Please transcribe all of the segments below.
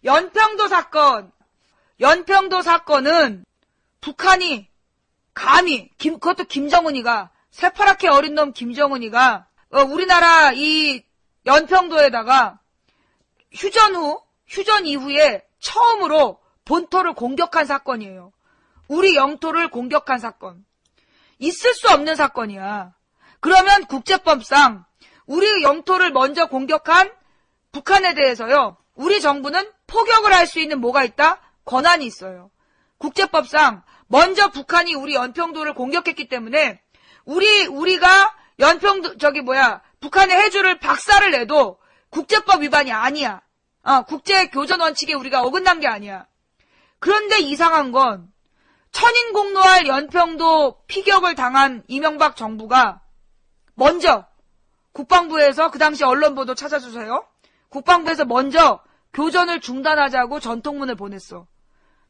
연평도 사건은 북한이 감히, 그것도 김정은이가, 새파랗게 어린 놈 김정은이가, 우리나라 이 연평도에다가 휴전 이후에 처음으로 본토를 공격한 사건이에요. 우리 영토를 공격한 사건. 있을 수 없는 사건이야. 그러면 국제법상 우리 영토를 먼저 공격한 북한에 대해서요, 우리 정부는 포격을 할 수 있는 뭐가 있다? 권한이 있어요. 국제법상 먼저 북한이 우리 연평도를 공격했기 때문에 우리가 북한의 해주를 박살을 내도 국제법 위반이 아니야. 국제 교전 원칙에 우리가 어긋난 게 아니야. 그런데 이상한 건 천인공노할 연평도 피격을 당한 이명박 정부가 먼저 국방부에서, 그 당시 언론 보도 찾아주세요. 국방부에서 먼저 교전을 중단하자고 전통문을 보냈어.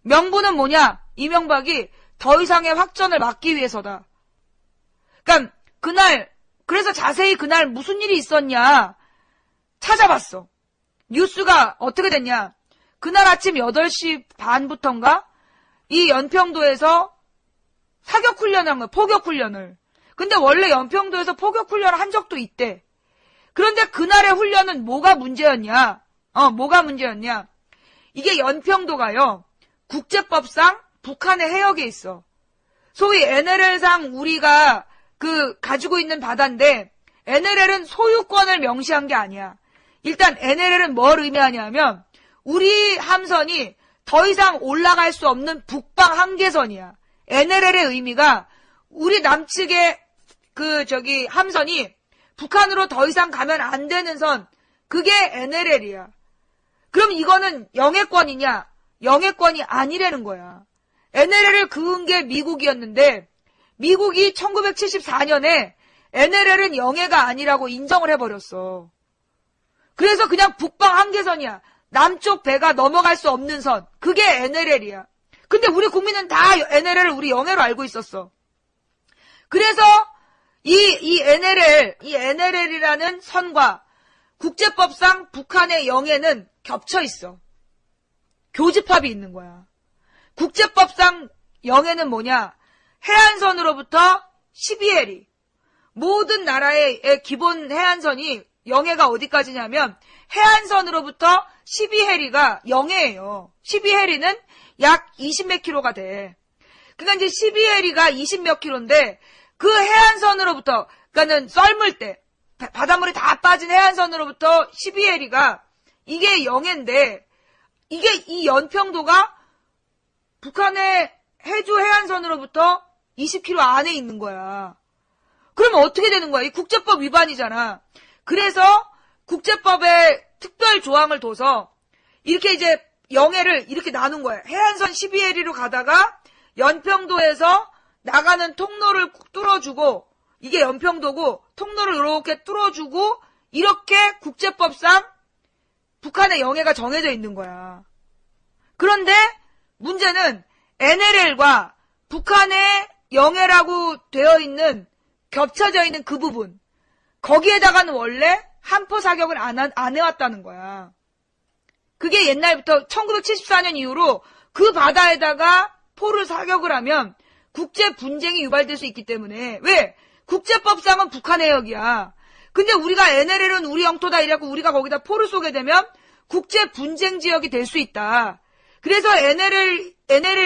명분은 뭐냐? 이명박이 더 이상의 확전을 막기 위해서다. 그러니까 그래서 자세히 그날 무슨 일이 있었냐 찾아봤어. 뉴스가 어떻게 됐냐? 그날 아침 8시 반부터인가? 이 연평도에서 사격훈련을 한 거야, 포격훈련을. 근데 원래 연평도에서 포격훈련을 한 적도 있대. 그런데 그날의 훈련은 뭐가 문제였냐? 이게 연평도가요, 국제법상 북한의 해역에 있어. 소위 NLL상 우리가 가지고 있는 바다인데, NLL은 소유권을 명시한 게 아니야. 일단 NLL은 뭘 의미하냐면, 우리 함선이 더 이상 올라갈 수 없는 북방 한계선이야. NLL의 의미가 우리 남측의 함선이 북한으로 더 이상 가면 안 되는 선, 그게 NLL이야. 그럼 이거는 영해권이냐? 영해권이 아니라는 거야. NLL을 그은 게 미국이었는데, 미국이 1974년에 NLL은 영해가 아니라고 인정을 해버렸어. 그래서 그냥 북방 한계선이야. 남쪽 배가 넘어갈 수 없는 선. 그게 NLL이야. 근데 우리 국민은 다 NLL을 우리 영해로 알고 있었어. 그래서 이 NLL이라는 선과 국제법상 북한의 영해는 겹쳐 있어. 교집합이 있는 거야. 국제법상 영해는 뭐냐? 해안선으로부터 12해리. 모든 나라의 기본 해안선이 영해가 어디까지냐면 해안선으로부터 12해리가 영해예요. 12해리는 약 20몇 킬로가 돼. 그러니까 이제 12해리가 20몇 킬로인데 그 해안선으로부터, 그러니까는 썰물 때 바닷물이 다 빠진 해안선으로부터 12해리가 이게 영해인데, 이게 이 연평도가 북한의 해주 해안선으로부터 20km 안에 있는 거야. 그러면 어떻게 되는 거야? 이 국제법 위반이잖아. 그래서 국제법에 특별 조항을 둬서 이렇게 이제 영해를 이렇게 나눈 거야. 해안선 12해리로 가다가 연평도에서 나가는 통로를 뚫어주고, 이게 연평도고 통로를 이렇게 뚫어주고, 이렇게 국제법상 북한의 영해가 정해져 있는 거야. 그런데 문제는 NLL과 북한의 영해라고 되어 있는, 겹쳐져 있는 그 부분, 거기에다가는 원래 한포 사격을 안 해왔다는 거야. 그게 옛날부터 1974년 이후로 그 바다에다가 포를 사격을 하면 국제 분쟁이 유발될 수 있기 때문에. 왜? 국제법상은 북한 해역이야. 근데 우리가 NLL은 우리 영토다 이래갖고 우리가 거기다 포를 쏘게 되면 국제 분쟁 지역이 될 수 있다. 그래서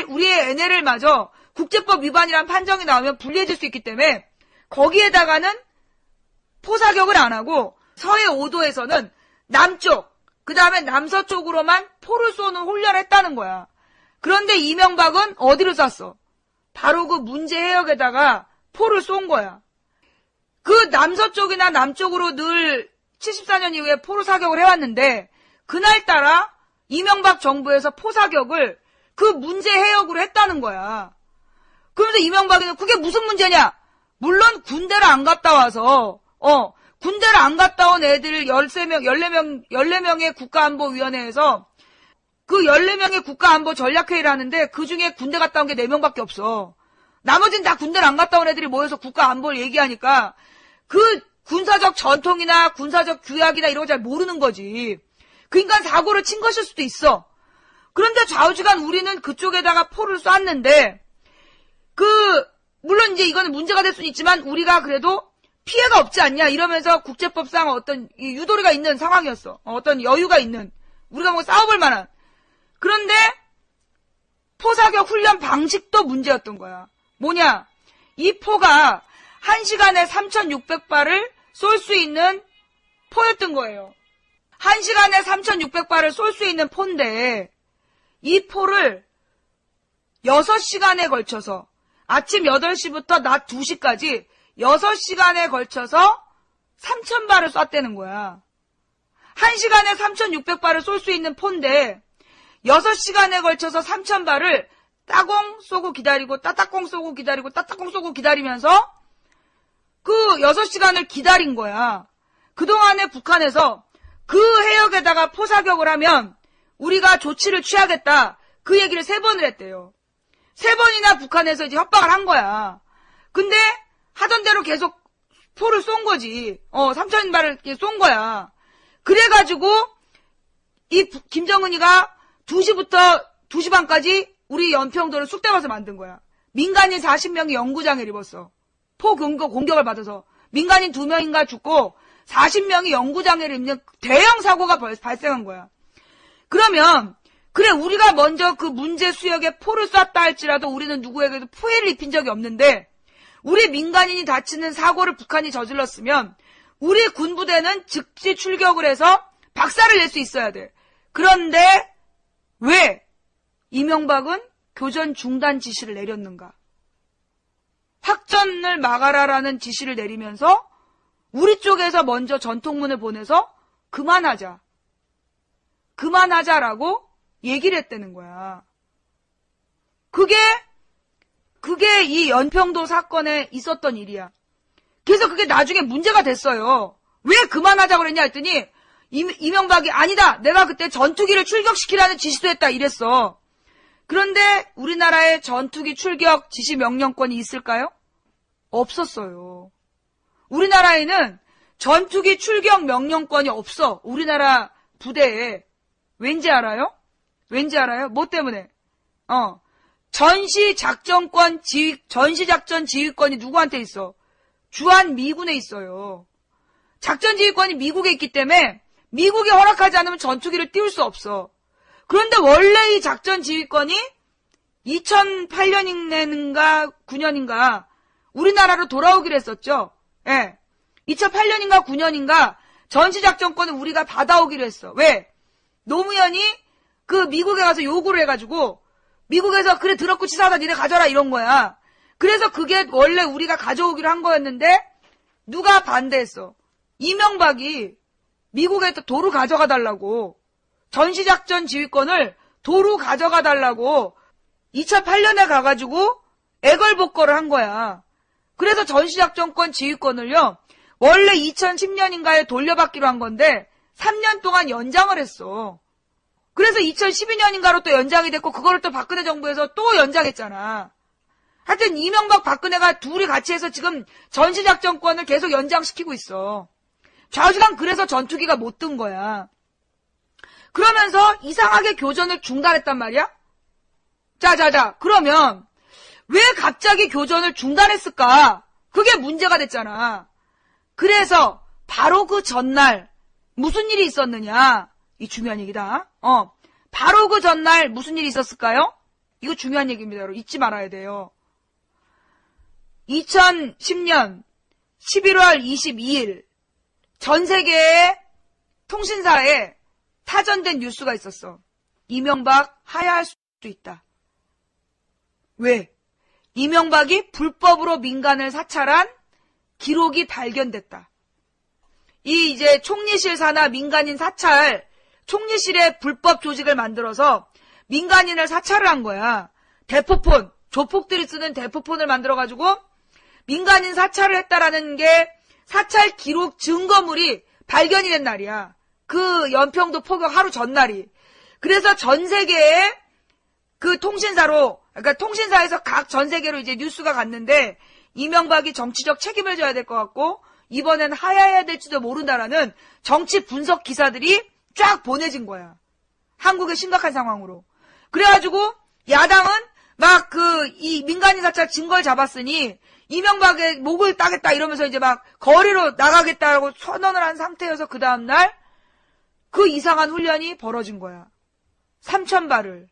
우리의 NLL마저 국제법 위반이란 판정이 나오면 불리해질 수 있기 때문에 거기에다가는 포사격을 안 하고 서해 5도에서는 남쪽, 그 다음에 남서쪽으로만 포를 쏘는 훈련을 했다는 거야. 그런데 이명박은 어디로 쐈어? 바로 그 문제 해역에다가 포를 쏜 거야. 그 남서쪽이나 남쪽으로 늘 74년 이후에 포로 사격을 해왔는데, 그날따라 이명박 정부에서 포사격을 그 문제 해역으로 했다는 거야. 그러면서 이명박이는 그게 무슨 문제냐? 물론 군대를 안 갔다 와서, 군대를 안 갔다 온 애들 14명의 국가안보위원회에서 그 14명의 국가안보 전략회의를 하는데 그 중에 군대 갔다 온 게 4명밖에 없어. 나머지는 다 군대를 안 갔다 온 애들이 모여서 국가안보를 얘기하니까 그 군사적 전통이나 군사적 규약이나 이런 거 잘 모르는 거지. 그러니까 사고를 친 것일 수도 있어. 그런데 좌우지간 우리는 그쪽에다가 포를 쐈는데, 물론 이제 이거는 문제가 될 수는 있지만, 우리가 그래도 피해가 없지 않냐, 이러면서 국제법상 어떤 유도리가 있는 상황이었어. 어떤 여유가 있는. 우리가 뭐 싸워볼 만한. 그런데, 포사격 훈련 방식도 문제였던 거야. 뭐냐? 이 포가 1시간에 3,600발을 쏠 수 있는 포였던 거예요. 1시간에 3,600발을 쏠 수 있는 포인데, 이 포를 6시간에 걸쳐서, 아침 8시부터 낮 2시까지 6시간에 걸쳐서 3,000발을 쐈다는 거야. 1시간에 3,600발을 쏠 수 있는 포인데, 6시간에 걸쳐서 3,000발을 따공 쏘고 기다리고, 따따공 쏘고 기다리고, 따따공 쏘고 기다리면서 그 6시간을 기다린 거야. 그동안에 북한에서 그 해역에다가 포사격을 하면 우리가 조치를 취하겠다. 그 얘기를 3번을 했대요. 3번이나 북한에서 이제 협박을 한 거야. 근데 하던 대로 계속 포를 쏜 거지. 3,000발을 이렇게 쏜 거야. 그래가지고 이 김정은이가 2시부터 2시 반까지 우리 연평도를 쑥대밭을 만든 거야. 민간인 40명이 영구장애를 입었어. 포 공격을 받아서. 민간인 2명인가 죽고 40명이 영구장애를 입는 대형 사고가 발생한 거야. 그러면 그래 우리가 먼저 그 문제 수역에 포를 쐈다 할지라도 우리는 누구에게도 피해를 입힌 적이 없는데 우리 민간인이 다치는 사고를 북한이 저질렀으면 우리 군부대는 즉시 출격을 해서 박살을 낼 수 있어야 돼. 그런데 왜 이명박은 교전 중단 지시를 내렸는가? 확전을 막아라라는 지시를 내리면서 우리 쪽에서 먼저 전통문을 보내서 그만하자라고 얘기를 했다는 거야. 그게 이 연평도 사건에 있었던 일이야. 그래서 그게 나중에 문제가 됐어요. 왜 그만하자고 그랬냐 했더니 이명박이 아니다. 내가 그때 전투기를 출격시키라는 지시도 했다 이랬어. 그런데 우리나라에 전투기 출격 지시 명령권이 있을까요? 없었어요. 우리나라에는 전투기 출격 명령권이 없어. 우리나라 부대에. 왠지 알아요? 뭐 때문에? 전시작전 지휘권이 누구한테 있어? 주한미군에 있어요. 작전지휘권이 미국에 있기 때문에 미국이 허락하지 않으면 전투기를 띄울 수 없어. 그런데 원래 이 작전지휘권이 2008년인가 9년인가 우리나라로 돌아오기로 했었죠. 예. 2008년인가 9년인가 전시작전권을 우리가 받아오기로 했어. 왜? 노무현이 그 미국에 가서 요구를 해가지고 미국에서 그래 더럽고 치사하다 니네 가져라 이런 거야. 그래서 그게 원래 우리가 가져오기로 한 거였는데 누가 반대했어? 이명박이 미국에 도로 가져가 달라고 전시작전 지휘권을 도로 가져가 달라고 2008년에 가가지고 애걸복걸을 한 거야. 그래서 전시작전권 지휘권을요 원래 2010년인가에 돌려받기로 한 건데 3년 동안 연장을 했어. 그래서 2012년인가로 또 연장이 됐고 그거를 또 박근혜 정부에서 또 연장했잖아. 하여튼 이명박 박근혜가 둘이 같이 해서 지금 전시작전권을 계속 연장시키고 있어. 좌우지간 그래서 전투기가 못 뜬 거야. 그러면서 이상하게 교전을 중단했단 말이야? 자. 그러면 왜 갑자기 교전을 중단했을까? 그게 문제가 됐잖아. 그래서 바로 그 전날 무슨 일이 있었느냐? 이 중요한 얘기다. 바로 그 전날 무슨 일이 있었을까요? 이거 중요한 얘기입니다. 여러분. 잊지 말아야 돼요. 2010년 11월 22일 전 세계의 통신사에 타전된 뉴스가 있었어. 이명박 하야할 수도 있다. 왜? 이명박이 불법으로 민간을 사찰한 기록이 발견됐다. 이 이제 총리실 산하 민간인 사찰, 총리실에 불법 조직을 만들어서 민간인을 사찰을 한 거야. 대포폰, 조폭들이 쓰는 대포폰을 만들어가지고 민간인 사찰을 했다라는 게 사찰 기록 증거물이 발견이 된 날이야. 그 연평도 포격 하루 전날이. 그래서 전 세계에 그 통신사로, 그러니까 통신사에서 각 전 세계로 이제 뉴스가 갔는데 이명박이 정치적 책임을 져야 될 것 같고 이번엔 하야해야 될지도 모른다라는 정치 분석 기사들이 쫙 보내진 거야. 한국의 심각한 상황으로. 그래가지고 야당은 막 이 민간인 사찰 증거를 잡았으니 이명박의 목을 따겠다 이러면서 이제 막 거리로 나가겠다라고 선언을 한 상태여서 그 다음날 그 이상한 훈련이 벌어진 거야. 3,000발을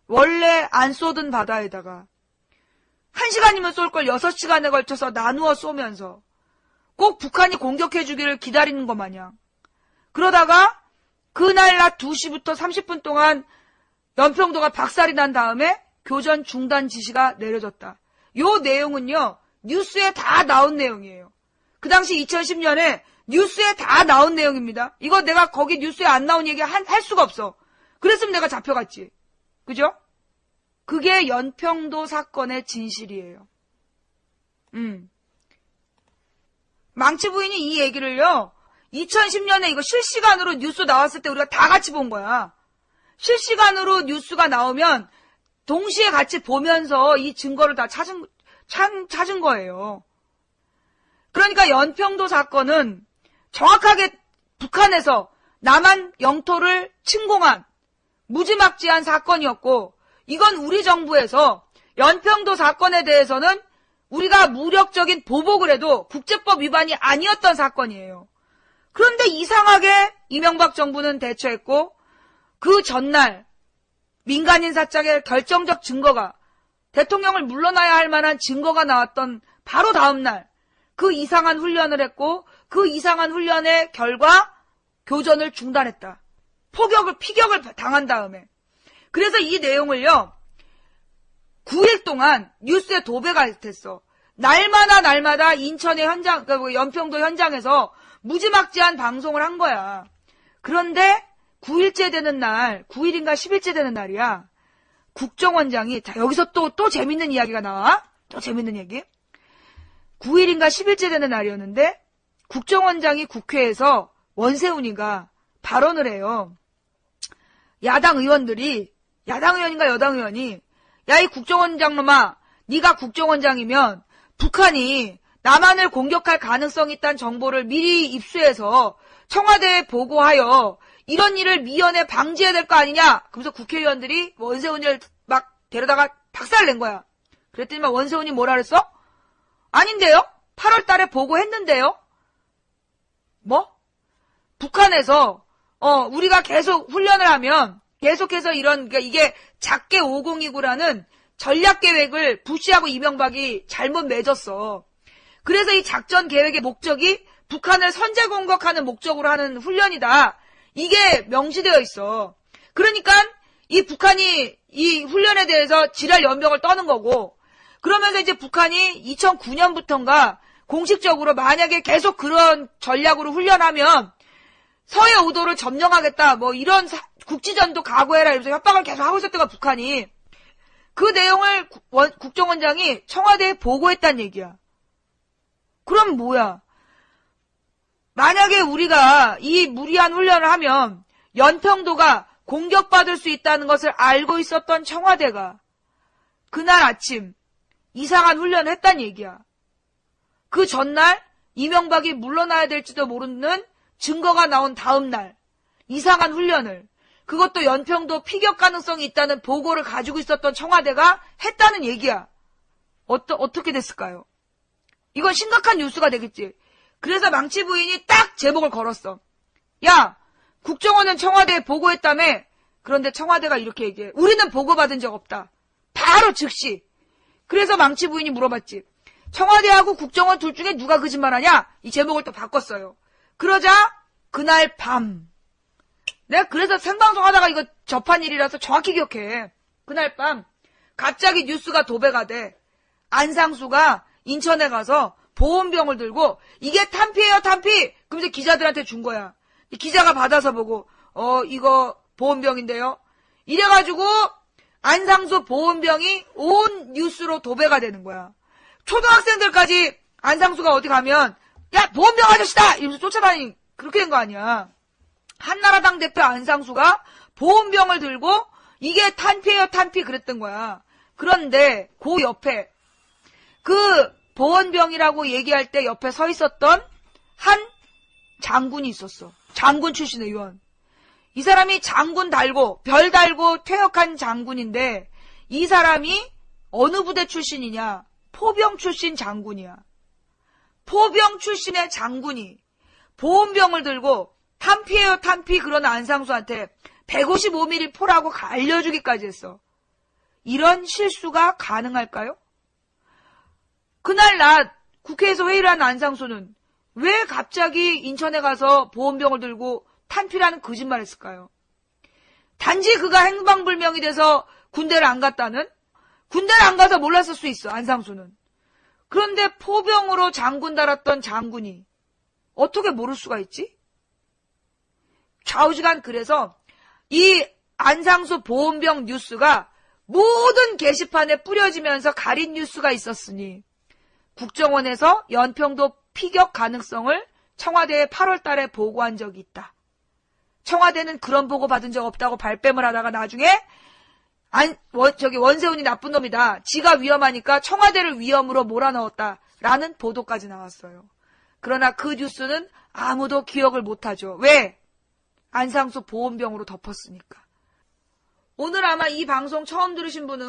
원래 안 쏘던 바다에다가 1시간이면 쏠 걸 6시간에 걸쳐서 나누어 쏘면서 꼭 북한이 공격해주기를 기다리는 것 마냥. 그러다가 그날 낮 2시부터 30분 동안 연평도가 박살이 난 다음에 교전 중단 지시가 내려졌다. 요 내용은요, 뉴스에 다 나온 내용이에요. 그 당시 2010년에 뉴스에 다 나온 내용입니다. 이거 내가 거기 뉴스에 안 나온 얘기 할 수가 없어. 그랬으면 내가 잡혀갔지. 그죠? 그게 연평도 사건의 진실이에요. 망치 부인이 이 얘기를요, 2010년에 이거 실시간으로 뉴스 나왔을 때 우리가 다 같이 본 거야. 실시간으로 뉴스가 나오면 동시에 같이 보면서 이 증거를 다 찾은 거예요. 그러니까 연평도 사건은 정확하게 북한에서 남한 영토를 침공한 무지막지한 사건이었고, 이건 우리 정부에서 연평도 사건에 대해서는 우리가 무력적인 보복을 해도 국제법 위반이 아니었던 사건이에요. 그런데 이상하게 이명박 정부는 대처했고, 그 전날 민간인 사찰의 결정적 증거가, 대통령을 물러나야 할 만한 증거가 나왔던 바로 다음날 그 이상한 훈련을 했고, 그 이상한 훈련의 결과 교전을 중단했다. 피격을 당한 다음에. 그래서 이 내용을요, 9일 동안 뉴스에 도배가 됐어. 날마다 인천의 현장, 연평도 현장에서 무지막지한 방송을 한 거야. 그런데 9일째 되는 날, 9일인가 10일째 되는 날이야. 국정원장이, 자, 여기서 또 재밌는 이야기가 나와. 또 재밌는 얘기. 9일인가 10일째 되는 날이었는데, 국정원장이 국회에서 원세훈이가 발언을 해요. 야당 의원인가 여당 의원이, 야, 이 국정원장놈아, 네가 국정원장이면 북한이 남한을 공격할 가능성이 있다는 정보를 미리 입수해서 청와대에 보고하여 이런 일을 미연에 방지해야 될 거 아니냐? 그러면서 국회의원들이 원세훈이를 막 데려다가 박살을 낸 거야. 그랬더니만 원세훈이 뭐라 그랬어? 아닌데요? 8월 달에 보고했는데요? 뭐? 북한에서 우리가 계속 훈련을 하면 계속해서 그러니까 이게 작게 502구라는 전략 계획을 부시하고 이명박이 잘못 맺었어. 그래서 이 작전 계획의 목적이 북한을 선제 공격하는 목적으로 하는 훈련이다. 이게 명시되어 있어. 그러니까 이 북한이 이 훈련에 대해서 지랄 연병을 떠는 거고, 그러면서 이제 북한이 2009년부터인가 공식적으로 만약에 계속 그런 전략으로 훈련하면 서해 우도를 점령하겠다, 뭐 이런 국지전도 각오해라 이러면서 협박을 계속 하고 있었던 거야, 북한이. 그 내용을 국정원장이 청와대에 보고했다는 얘기야. 그럼 뭐야? 만약에 우리가 이 무리한 훈련을 하면 연평도가 공격받을 수 있다는 것을 알고 있었던 청와대가 그날 아침 이상한 훈련을 했다는 얘기야. 그 전날 이명박이 물러나야 될지도 모르는 증거가 나온 다음날 이상한 훈련을, 그것도 연평도 피격 가능성이 있다는 보고를 가지고 있었던 청와대가 했다는 얘기야. 어떻게 됐을까요? 이건 심각한 뉴스가 되겠지. 그래서 망치 부인이 딱 제목을 걸었어. 야, 국정원은 청와대에 보고했다며. 그런데 청와대가 이렇게 얘기해. 우리는 보고받은 적 없다. 바로 즉시. 그래서 망치 부인이 물어봤지. 청와대하고 국정원 둘 중에 누가 거짓말하냐? 이 제목을 또 바꿨어요. 그러자 그날 밤, 내가 그래서 생방송 하다가 이거 접한 일이라서 정확히 기억해. 그날 밤 갑자기 뉴스가 도배가 돼. 안상수가 인천에 가서 보온병을 들고 이게 탄피예요, 탄피. 그러면서 기자들한테 준 거야. 기자가 받아서 보고 이거 보온병인데요. 이래가지고 안상수 보온병이 온 뉴스로 도배가 되는 거야. 초등학생들까지 안상수가 어디 가면 야, 보온병 아저씨다! 이러면서 쫓아다니. 그렇게 된 거 아니야. 한나라당 대표 안상수가 보온병을 들고 이게 탄피예요, 탄피 그랬던 거야. 그런데 그 옆에 그 보온병이라고 얘기할 때 옆에 서 있었던 한 장군이 있었어. 장군 출신 의원. 이 사람이 장군 달고 별 달고 퇴역한 장군인데 이 사람이 어느 부대 출신이냐? 포병 출신 장군이야. 포병 출신의 장군이 보온병을 들고 탄피예요 탄피 그런 안상수한테 155mm 포라고 알려주기까지 했어. 이런 실수가 가능할까요? 그날 낮 국회에서 회의를 한 안상수는 왜 갑자기 인천에 가서 보온병을 들고 탄피라는 거짓말을 했을까요? 단지 그가 행방불명이 돼서 군대를 안 갔다는? 군대를 안 가서 몰랐을 수 있어, 안상수는. 그런데 포병으로 장군 달았던 장군이 어떻게 모를 수가 있지? 좌우지간 그래서 이 안상수 보온병 뉴스가 모든 게시판에 뿌려지면서 가린 뉴스가 있었으니 국정원에서 연평도 피격 가능성을 청와대에 8월 달에 보고한 적이 있다. 청와대는 그런 보고 받은 적 없다고 발뺌을 하다가 나중에 원세훈이 나쁜 놈이다. 지가 위험하니까 청와대를 위험으로 몰아넣었다라는 보도까지 나왔어요. 그러나 그 뉴스는 아무도 기억을 못하죠. 왜? 안상수 보온병으로 덮었으니까. 오늘 아마 이 방송 처음 들으신 분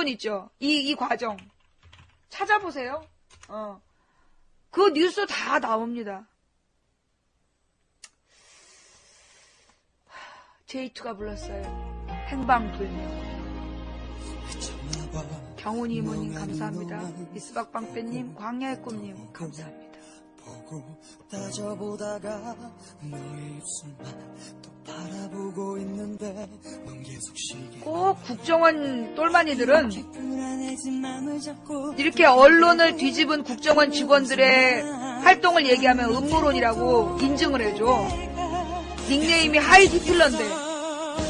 있죠? 이 과정. 찾아보세요. 그 뉴스 다 나옵니다. J2가 불렀어요. 행방불명. 경훈이 이모님 감사합니다. 이스박방빼님, 광야의 꿈님 감사합니다. 보고 따져보다가 너의 입술만 또 바라보고 있는데 꼭 국정원 똘마니들은 이렇게 언론을 뒤집은 국정원 직원들의 활동을 얘기하면 음모론이라고 인증을 해줘. 닉네임이 하이 히틀러인데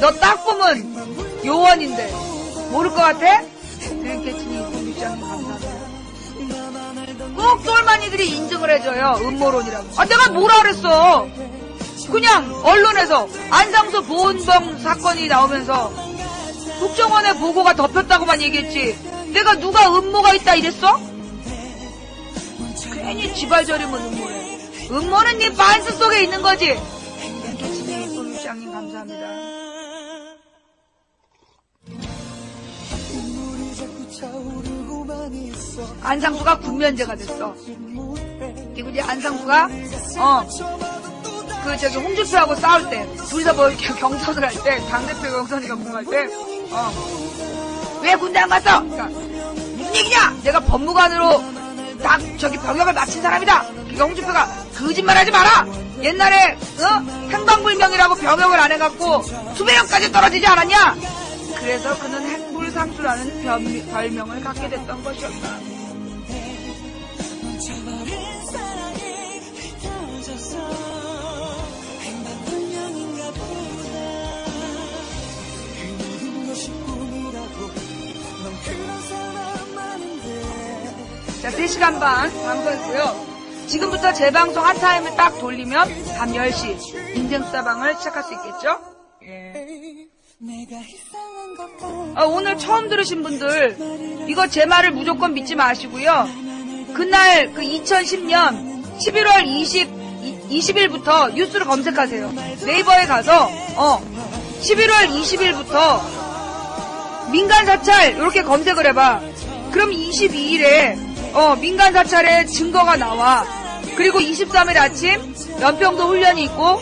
너 딱 보면 요원인데 모를 것 같아? 드림캐치님 공유장님 감사합니다. 꼭 똘마니들이 인증을 해줘요. 음모론이라고. 내가 뭐라 그랬어. 그냥 언론에서 안상수 보온병 사건이 나오면서 국정원의 보고가 덮였다고만 얘기했지 내가 누가 음모가 있다 이랬어? 괜히 지발저리면 음모래. 음모는 네 반스 속에 있는 거지. 드림캐치님 공유장님 감사합니다. 안상수가 군면제가 됐어. 그리고 이제 안상수가 홍준표하고 싸울 때 둘이서 뭐 경선을 할 때 당대표 경선이 경선할 때 왜 군대 안 갔어? 그러니까 무슨 얘기냐? 내가 법무관으로 딱 병역을 마친 사람이다. 그러니까 홍준표가 거짓말하지 마라. 옛날에 행방불명이라고 병역을 안 해갖고 수배역까지 떨어지지 않았냐? 그래서 그는 행불상수라는 별명을 갖게 됐던 것이었다. 자, 3시간 반 방송했고요. 지금부터 재방송 한 타임을 딱 돌리면 밤 10시 인생수다방을 시작할 수 있겠죠? 예. 오늘 처음 들으신 분들 이거 제 말을 무조건 믿지 마시고요. 그날 2010년 11월 20일부터 뉴스를 검색하세요. 네이버에 가서 11월 20일부터 민간 사찰 이렇게 검색을 해봐. 그럼 22일에 민간 사찰의 증거가 나와. 그리고 23일 아침 연평도 훈련이 있고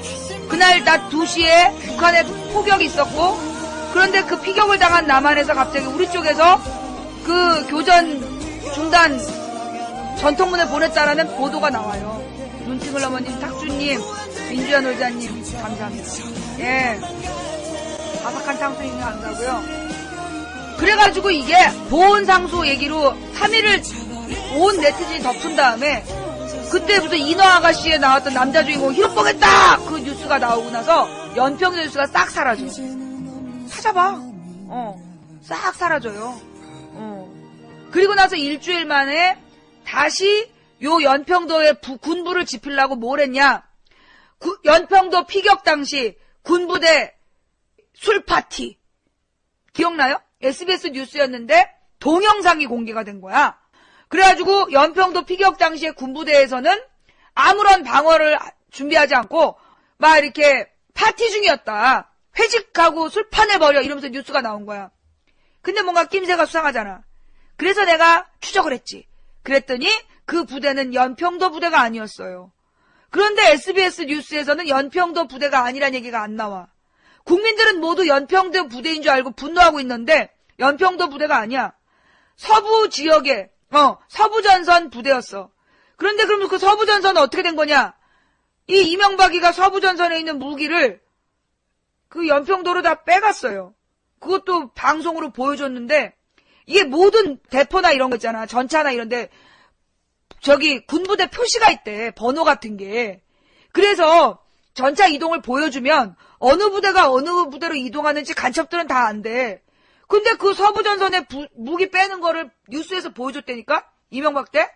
그날 낮 2시에 북한에 포격이 있었고 그런데 그 피격을 당한 남한에서 갑자기 우리 쪽에서 그 교전 중단 전통문을 보냈다라는 보도가 나와요. 눈팅을 어머님, 탁주님, 민주현 의자님 감사합니다. 예, 바삭한 탕수육이 감사하고요. 그래가지고 이게 보온상수 얘기로 3일을 온 네티즌이 덮은 다음에 그때 무슨 인어 아가씨에 나왔던 남자 주인공 히로뽕했다 그 뉴스가 나오고 나서 연평도 뉴스가 싹 사라져. 찾아봐. 싹 사라져요. 그리고 나서 일주일 만에 다시 요 연평도에 군부를 지피려고 뭘 했냐. 연평도 피격 당시 군부대 술파티. 기억나요? SBS 뉴스였는데 동영상이 공개가 된 거야. 그래가지고 연평도 피격 당시에 군부대에서는 아무런 방어를 준비하지 않고 막 이렇게 파티 중이었다. 회식하고 술판을 벌여 이러면서 뉴스가 나온 거야. 근데 뭔가 낌새가 수상하잖아. 그래서 내가 추적을 했지. 그랬더니 그 부대는 연평도 부대가 아니었어요. 그런데 SBS 뉴스에서는 연평도 부대가 아니란 얘기가 안 나와. 국민들은 모두 연평도 부대인 줄 알고 분노하고 있는데 연평도 부대가 아니야. 서부 지역에 서부전선 부대였어. 그런데 그럼 그 서부전선은 어떻게 된 거냐? 이 이명박이가 서부전선에 있는 무기를 그 연평도로 다 빼갔어요. 그것도 방송으로 보여줬는데 이게 모든 대포나 이런 거 있잖아. 전차나 이런데 저기 군부대 표시가 있대. 번호 같은 게. 그래서 전차 이동을 보여주면 어느 부대가 어느 부대로 이동하는지 간첩들은 다 안 돼. 근데 그 서부전선에 무기 빼는 거를 뉴스에서 보여줬다니까? 이명박 때?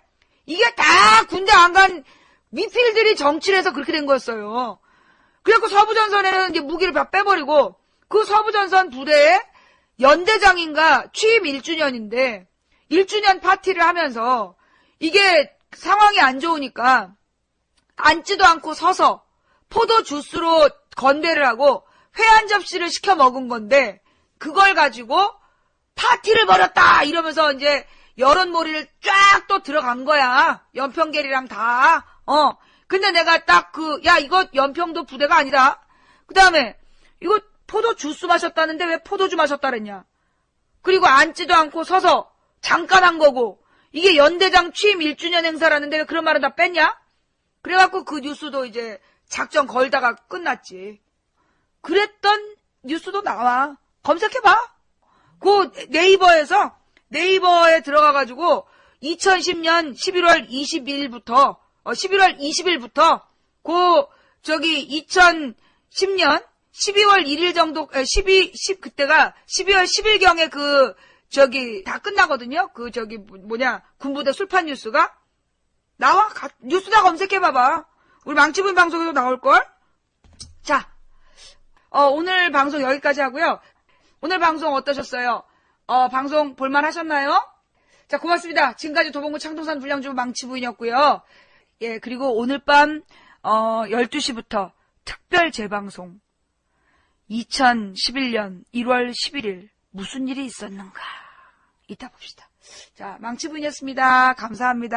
이게 다 군대 안 간 미필들이 정치를 해서 그렇게 된 거였어요. 그래갖고 서부전선에는 이제 무기를 다 빼버리고 그 서부전선 부대에 연대장인가 취임 1주년인데 1주년 파티를 하면서 이게 상황이 안 좋으니까 앉지도 않고 서서 포도 주스로 건배를 하고 회 한 접시를 시켜 먹은 건데 그걸 가지고 파티를 벌였다 이러면서 이제 여론몰이를 쫙 또 들어간 거야. 연평계리랑 다. 근데 내가 딱 야 이거 연평도 부대가 아니다. 그 다음에 이거 포도 주스 마셨다는데 왜 포도주 마셨다 그랬냐. 그리고 앉지도 않고 서서 잠깐 한 거고 이게 연대장 취임 1주년 행사라는데 왜 그런 말은 다 뺐냐? 그래갖고 그 뉴스도 이제 작전 걸다가 끝났지. 그랬던 뉴스도 나와. 검색해봐. 그 네이버에 들어가가지고 2010년 11월 20일부터 2010년 12월 1일 정도 그때가 12월 10일경에 다 끝나거든요. 군부대 술판 뉴스가 나와. 뉴스 다 검색해봐봐. 우리 망치부인 방송에도 나올걸? 자, 오늘 방송 여기까지 하고요. 오늘 방송 어떠셨어요? 방송 볼만 하셨나요? 자, 고맙습니다. 지금까지 도봉구 창동산 불량주부 망치부인이었고요. 예, 그리고 오늘 밤 12시부터 특별 재방송 2011년 1월 11일 무슨 일이 있었는가 이따 봅시다. 자, 망치부인이었습니다. 감사합니다.